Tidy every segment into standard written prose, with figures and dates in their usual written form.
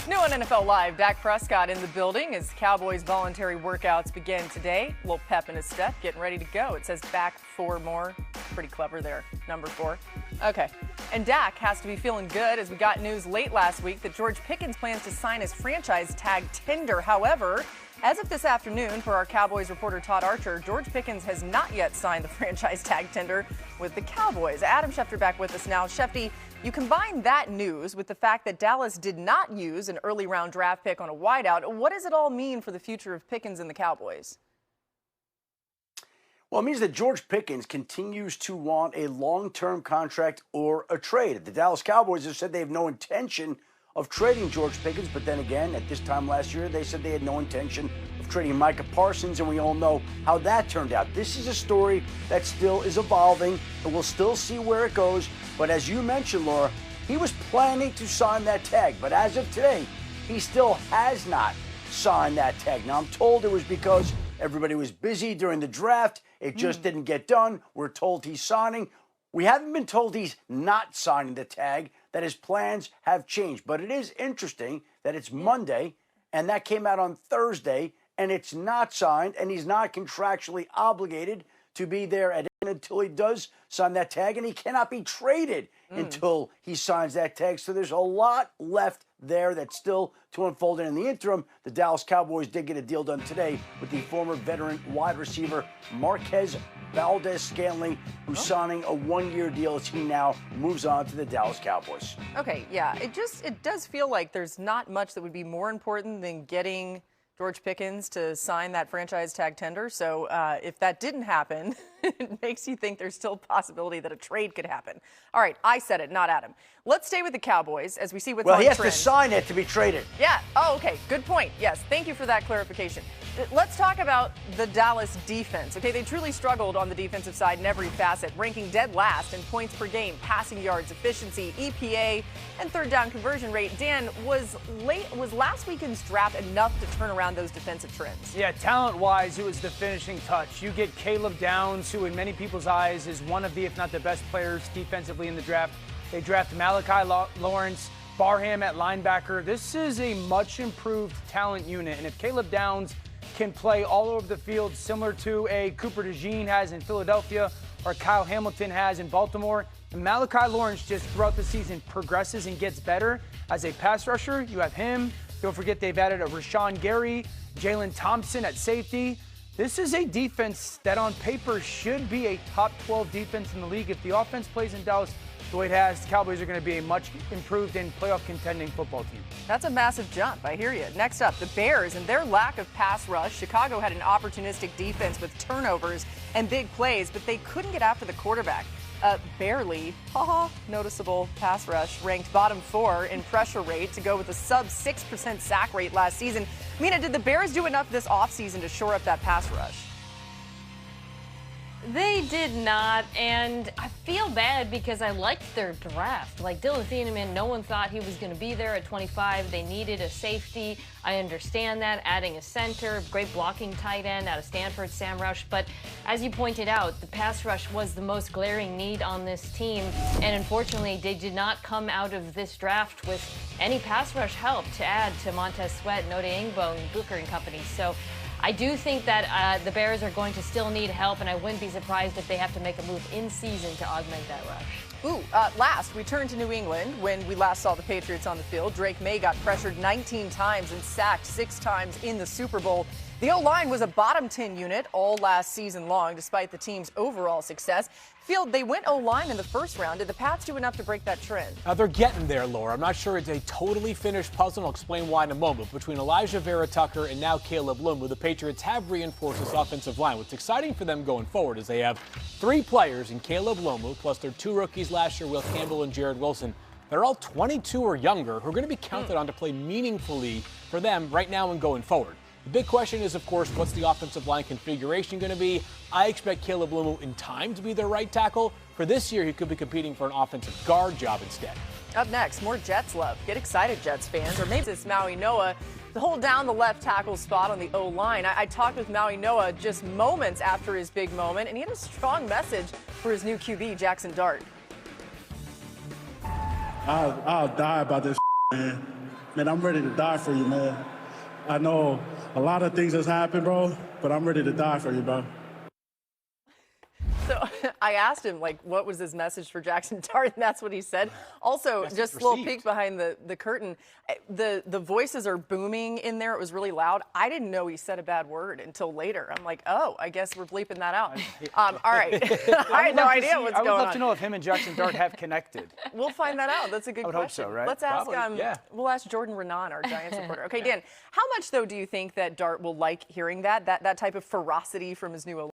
New on NFL Live, Dak Prescott in the building as Cowboys voluntary workouts begin today. A little pep in his step, getting ready to go. It says back 4 more. Pretty clever there, number 4. Okay, and Dak has to be feeling good as we got news late last week that George Pickens plans to sign his franchise tag tender. However, as of this afternoon, for our Cowboys reporter Todd Archer, George Pickens has not yet signed the franchise tag tender with the Cowboys. Adam Schefter back with us now. Shefty, you combine that news with the fact that Dallas did not use an early round draft pick on a wideout. What does it all mean for the future of Pickens and the Cowboys? Well, it means that George Pickens continues to want a long-term contract or a trade. The Dallas Cowboys have said they have no intention of trading George Pickens, but then again, at this time last year, they said they had no intention of trading Micah Parsons, and we all know how that turned out. This is a story that still is evolving, and we'll still see where it goes. But as you mentioned, Laura, he was planning to sign that tag, but as of today, he still has not signed that tag. Now, I'm told it was because everybody was busy during the draft. It just didn't get done. We're told he's signing. We haven't been told he's not signing the tag, that his plans have changed. But it is interesting that it's Monday, and that came out on Thursday, and it's not signed, and he's not contractually obligated to be there until he does sign that tag, and he cannot be traded until he signs that tag. So there's a lot left there that's still to unfold. And in the interim, the Dallas Cowboys did get a deal done today with the former veteran wide receiver Marquez Valdes-Scantling, who's signing a 1-year deal as he now moves on to the Dallas Cowboys. Okay, yeah, it does feel like there's not much that would be more important than getting George Pickens to sign that franchise tag tender. So if that didn't happen, it makes you think there's still a possibility that a trade could happen. All right, I said it, not Adam. Let's stay with the Cowboys as we see what's on trend. Well, he has trend. to sign it to be traded. Yeah. Oh, okay. Good point. Yes. Thank you for that clarification. Let's talk about the Dallas defense. Okay, they truly struggled on the defensive side in every facet, ranking dead last in points per game, passing yards, efficiency, EPA, and third down conversion rate. Dan, was last weekend's draft enough to turn around those defensive trends? Yeah, talent-wise, it was the finishing touch. You get Caleb Downs, who in many people's eyes is one of the, if not the best players defensively in the draft. They draft Malachi Lawrence, Barham at linebacker. This is a much improved talent unit, and if Caleb Downs can play all over the field similar to a Cooper DeJean has in Philadelphia or Kyle Hamilton has in Baltimore, and Malachi Lawrence just throughout the season progresses and gets better as a pass rusher. You have him. Don't forget they've added a Rashawn Gary, Jalen Thompson at safety. This is a defense that on paper should be a top 12 defense in the league. If the offense plays in Dallas the way it has, the Cowboys are going to be a much improved and playoff contending football team. That's a massive jump. I hear you. Next up, the Bears and their lack of pass rush. Chicago had an opportunistic defense with turnovers and big plays, but they couldn't get after the quarterback. Barely, noticeable pass rush, ranked bottom 4 in pressure rate to go with a sub 6% sack rate last season. Mina, did the Bears do enough this offseason to shore up that pass rush? They did not, and I feel bad because I liked their draft. Like Dylan Thieneman, no one thought he was going to be there at 25. They needed a safety. I understand that, adding a center, great blocking tight end out of Stanford, Sam Rush. But as you pointed out, the pass rush was the most glaring need on this team, and unfortunately, they did not come out of this draft with any pass rush help to add to Montez Sweat, Noda Ingbo, and Booker and company. So I do think that the Bears are going to still need help, and I wouldn't be surprised if they have to make a move in season to augment that rush. Last, we turned to New England when we last saw the Patriots on the field. Drake May got pressured 19 times and sacked 6 times in the Super Bowl. The O-line was a bottom 10 unit all last season long, despite the team's overall success. Field, they went O-line in the first round. Did the Pats do enough to break that trend? They're getting there, Laura. I'm not sure it's a totally finished puzzle. I'll explain why in a moment. Between Elijah Vera-Tucker and now Caleb Lumu, the Patriots have reinforced this offensive line. What's exciting for them going forward is they have 3 players in Caleb Lumu, plus their 2 rookies last year, Will Campbell and Jared Wilson. They're all 22 or younger who are going to be counted on to play meaningfully for them right now and going forward. The big question is, of course, what's the offensive line configuration going to be? I expect Caleb Lumu in time to be their right tackle. For this year, he could be competing for an offensive guard job instead. Up next, more Jets love. Get excited, Jets fans. Or maybe it's Maui Noah to hold down the left tackle spot on the O-line. I talked with Maui Noah just moments after his big moment, and he had a strong message for his new QB, Jackson Dart. I'll die about this Man, I'm ready to die for you, man. I know a lot of things has happened, bro, but I'm ready to die for you, bro. So I asked him, like, what was his message for Jackson Dart, and that's what he said. Also, just a little peek behind the curtain, the voices are booming in there. It was really loud. I didn't know he said a bad word until later. I'm like, oh, I guess we're bleeping that out. All right. I had no idea what's going on. I would love to know if him and Jackson Dart have connected. We'll find that out. That's a good question. I would hope so, right? Let's ask, we'll ask Jordan Renan, our Giants reporter. Okay, Dan, how much, though, do you think that Dart will like hearing that type of ferocity from his new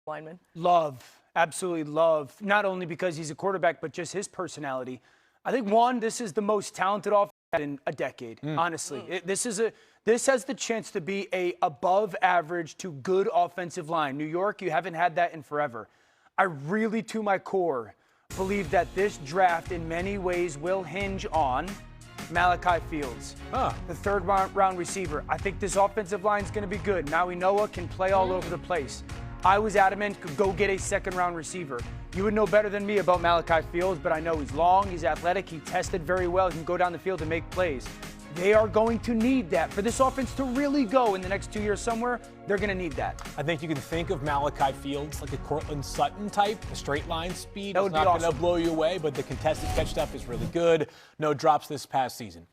lineman? Love. Absolutely love, not only because he's a quarterback, but just his personality. I think, one, this is the most talented offense in a decade, honestly. This has the chance to be a above average to good offensive line. New York, you haven't had that in forever. I really, to my core, believe that this draft in many ways will hinge on Malachi Fields, the third round receiver. I think this offensive line is going to be good. Maui Noah can play all over the place. I was adamant, go get a second-round receiver. You would know better than me about Malachi Fields, but I know he's long, he's athletic, he tested very well, he can go down the field and make plays. They are going to need that. For this offense to really go in the next 2 years somewhere, they're going to need that. I think you can think of Malachi Fields like a Cortland Sutton type. The straight line speed that is not going to blow you away, but the contested catch stuff is really good. No drops this past season.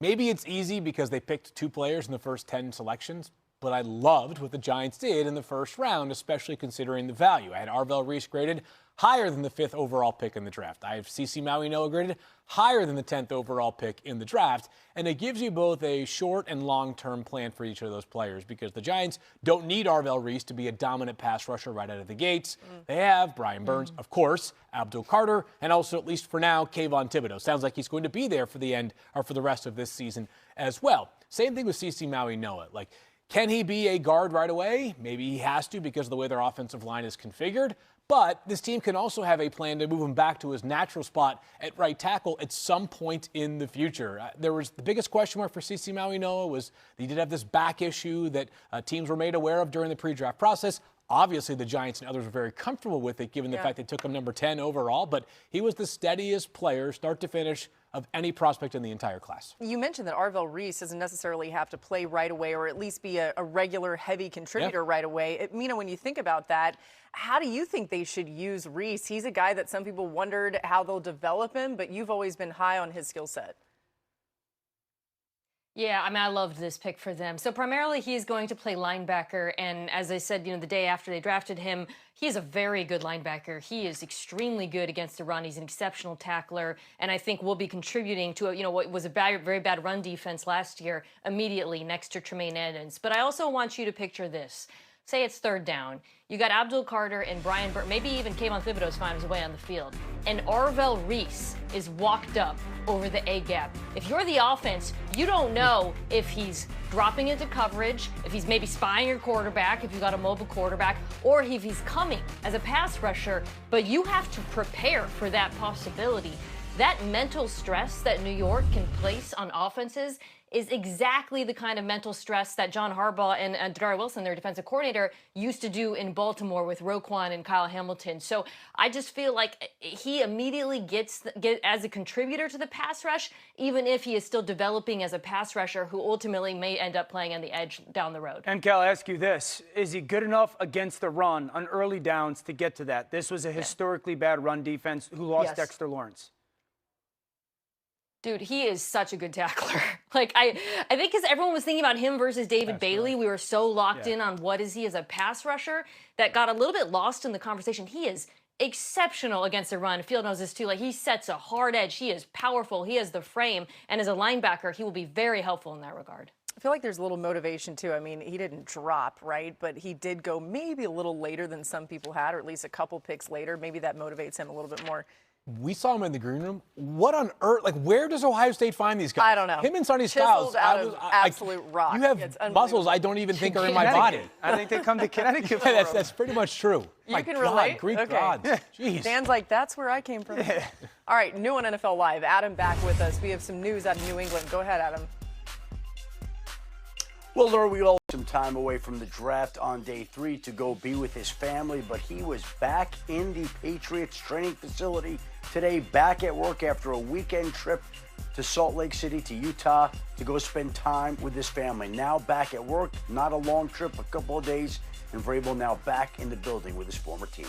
Maybe it's easy because they picked 2 players in the first 10 selections, but I loved what the Giants did in the first round, especially considering the value. I had Arvell Reese graded higher than the 5th overall pick in the draft. I have CeCe Maui Noah graded higher than the 10th overall pick in the draft. And it gives you both a short and long-term plan for each of those players because the Giants don't need Arvell Reese to be a dominant pass rusher right out of the gates. They have Brian Burns, of course, Abdul Carter, and also, at least for now, Kayvon Thibodeau. Sounds like he's going to be there for the end or for the rest of this season as well. Same thing with CeCe Maui Noah. Can he be a guard right away? Maybe he has to because of the way their offensive line is configured. But this team can also have a plan to move him back to his natural spot at right tackle at some point in the future. The biggest question mark for CeCe Maui Noah was he did have this back issue that teams were made aware of during the pre-draft process. Obviously, the Giants and others were very comfortable with it, given the fact they took him number 10 overall. But he was the steadiest player, start to finish, of any prospect in the entire class. You mentioned that Arvell Reese doesn't necessarily have to play right away or at least be a regular heavy contributor right away. Mina, when you think about that, how do you think they should use Reese? He's a guy that some people wondered how they'll develop him, but you've always been high on his skill set. Yeah, I mean, I loved this pick for them. So primarily he's going to play linebacker. And as I said, the day after they drafted him, he is a very good linebacker. He is extremely good against the run. He's an exceptional tackler. And I think will be contributing to what was a very bad run defense last year immediately next to Tremaine Edmonds. But I also want you to picture this. Say it's third down. You got Abdul Carter and Brian Burns, maybe even Kayvon Thibodeau's finds his way on the field. And Arvell Reese is walked up over the A-gap. If you're the offense, you don't know if he's dropping into coverage, if he's maybe spying your quarterback, if you got a mobile quarterback, or if he's coming as a pass rusher, but you have to prepare for that possibility. That mental stress that New York can place on offenses is exactly the kind of mental stress that John Harbaugh and Dakari Wilson, their defensive coordinator, used to do in Baltimore with Roquan and Kyle Hamilton. So I just feel like he immediately gets as a contributor to the pass rush, even if he is still developing as a pass rusher who ultimately may end up playing on the edge down the road. And Cal, I ask you this. Is he good enough against the run on early downs to get to that? This was a historically bad run defense who lost Dexter Lawrence. Dude, he is such a good tackler. I think because everyone was thinking about him versus David Bailey, we were so locked in on what is he as a pass rusher that got a little bit lost in the conversation. He is exceptional against the run. Field knows this too. He sets a hard edge. He is powerful. He has the frame. And as a linebacker, he will be very helpful in that regard. I feel like there's a little motivation, too. I mean, he didn't drop, right? But he did go maybe a little later than some people had, or at least a couple picks later. Maybe that motivates him a little bit more. We saw him in the green room. What on earth? Where does Ohio State find these guys? I don't know. Him and Sonny Styles. Absolute rock. You have muscles I don't even think are in my body. I think they come to Connecticut. That's pretty much true. You can relate? Greek gods. Jeez. Dan's like, that's where I came from. All right, new on NFL Live. Adam back with us. We have some news out of New England. Go ahead, Adam. Well, Laura, we all took some time away from the draft on day 3 to go be with his family, but he was back in the Patriots training facility today, back at work after a weekend trip to Salt Lake City, to Utah, to go spend time with his family. Now back at work, not a long trip, a couple of days, and Vrabel now back in the building with his former team.